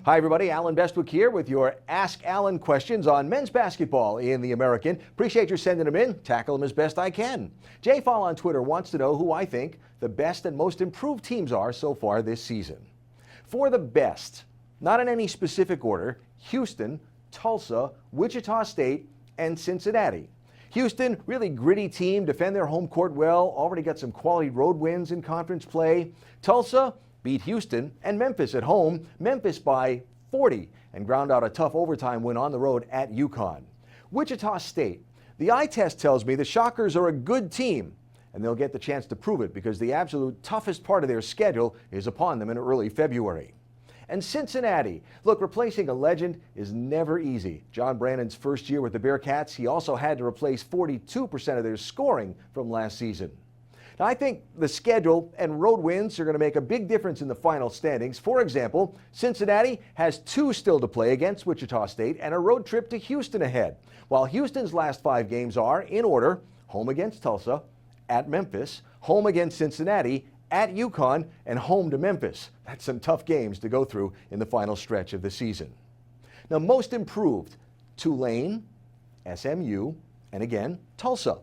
Hi, everybody. Alan Bestwick here with your Ask Alan questions on men's basketball in the American. Appreciate your sending them in. Tackle them as best I can. Jay Fall on Twitter wants to know who I think the best and most improved teams are so far this season. For the best, not in any specific order, Houston, Tulsa, Wichita State, and Cincinnati. Houston, really gritty team, defend their home court well, already got some quality road wins in conference play. Tulsa beat Houston and Memphis at home, Memphis by 40, and ground out a tough overtime win on the road at UConn. Wichita State, the eye test tells me the Shockers are a good team, and they'll get the chance to prove it because the absolute toughest part of their schedule is upon them in early February. And Cincinnati, look, replacing a legend is never easy. John Brannon's first year with the Bearcats, he also had to replace 42% of their scoring from last season. Now, I think the schedule and road wins are going to make a big difference in the final standings. For example, Cincinnati has 2 still to play against Wichita State and a road trip to Houston ahead, while Houston's last 5 games are, in order, home against Tulsa, at Memphis, home against Cincinnati, at UConn, and home to Memphis. That's some tough games to go through in the final stretch of the season. Now, most improved, Tulane, SMU, and again, Tulsa.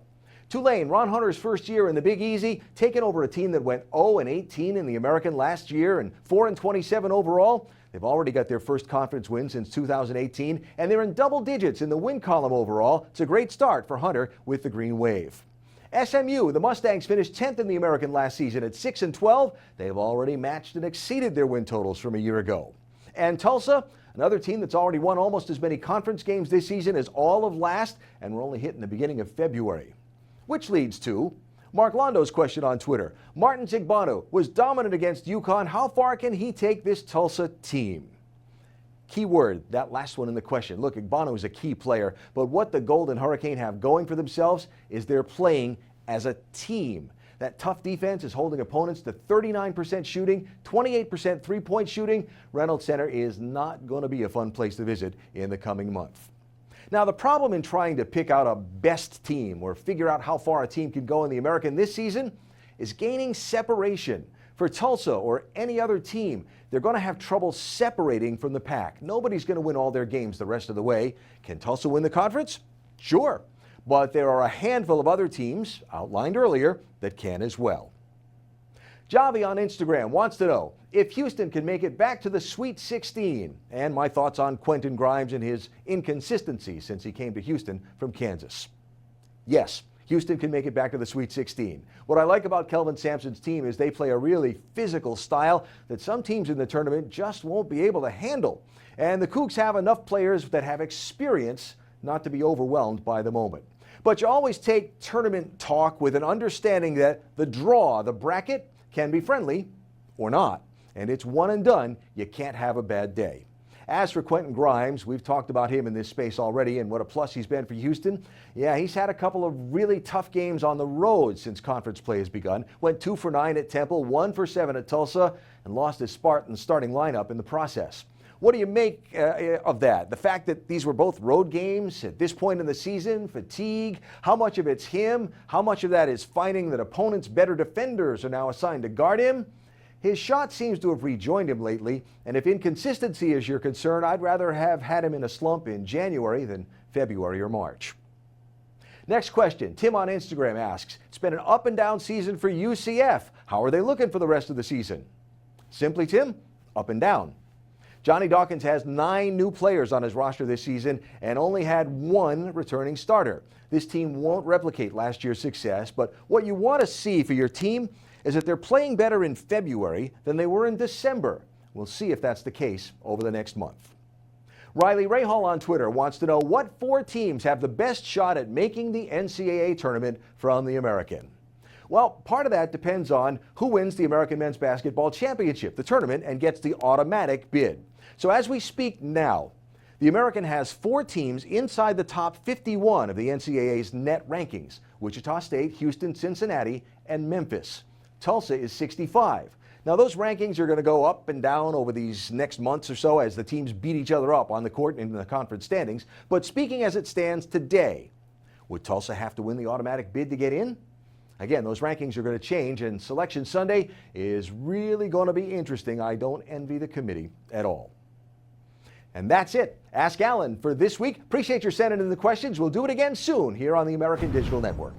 Tulane, Ron Hunter's first year in the Big Easy, taking over a team that went 0-18 in the American last year and 4-27 overall. They've already got their first conference win since 2018, and they're in double digits in the win column overall. It's a great start for Hunter with the Green Wave. SMU, the Mustangs finished 10th in the American last season at 6-12. They've already matched and exceeded their win totals from a year ago. And Tulsa, another team that's already won almost as many conference games this season as all of last, and we're only hitting the beginning of February. Which leads to Mark Londo's question on Twitter. Martin Zigbanu was dominant against UConn. How far can he take this Tulsa team? Key word, that last one in the question. Look, Igbanu is a key player, but what the Golden Hurricane have going for themselves is they're playing as a team. That tough defense is holding opponents to 39% shooting, 28% three-point shooting. Reynolds Center is not going to be a fun place to visit in the coming month. Now, the problem in trying to pick out a best team or figure out how far a team can go in the American this season is gaining separation. For Tulsa or any other team, they're going to have trouble separating from the pack. Nobody's going to win all their games the rest of the way. Can Tulsa win the conference? Sure. But there are a handful of other teams, outlined earlier, that can as well. Javi on Instagram wants to know if Houston can make it back to the Sweet 16, and my thoughts on Quentin Grimes and his inconsistency since he came to Houston from Kansas. Yes, Houston can make it back to the Sweet 16. What I like about Kelvin Sampson's team is they play a really physical style that some teams in the tournament just won't be able to handle. And the Cougs have enough players that have experience not to be overwhelmed by the moment. But you always take tournament talk with an understanding that the draw, the bracket, can be friendly or not. And it's one and done. You can't have a bad day. As for Quentin Grimes, we've talked about him in this space already and what a plus he's been for Houston. Yeah, he's had a couple of really tough games on the road since conference play has begun. Went 2 for 9 at Temple, 1 for 7 at Tulsa, and lost his Spartan starting lineup in the process. What do you make of that? The fact that these were both road games at this point in the season, fatigue, how much of it's him? How much of that is finding that opponents' better defenders are now assigned to guard him? His shot seems to have rejoined him lately, and if inconsistency is your concern, I'd rather have had him in a slump in January than February or March. Next question, Tim on Instagram asks, it's been an up and down season for UCF. How are they looking for the rest of the season? Simply, Tim, up and down. Johnny Dawkins has 9 new players on his roster this season and only had 1 returning starter. This team won't replicate last year's success, but what you want to see for your team is that they're playing better in February than they were in December. We'll see if that's the case over the next month. Riley Rahal on Twitter wants to know what 4 teams have the best shot at making the NCAA tournament from the American. Well, part of that depends on who wins the American Men's Basketball Championship, the tournament, and gets the automatic bid. So as we speak now, the American has 4 teams inside the top 51 of the NCAA's net rankings: Wichita State, Houston, Cincinnati, and Memphis. Tulsa is 65. Now, those rankings are going to go up and down over these next months or so as the teams beat each other up on the court and in the conference standings. But speaking as it stands today, would Tulsa have to win the automatic bid to get in? Again, those rankings are going to change, and Selection Sunday is really going to be interesting. I don't envy the committee at all. And that's it. Ask Alan for this week. Appreciate your sending in the questions. We'll do it again soon here on the American Digital Network.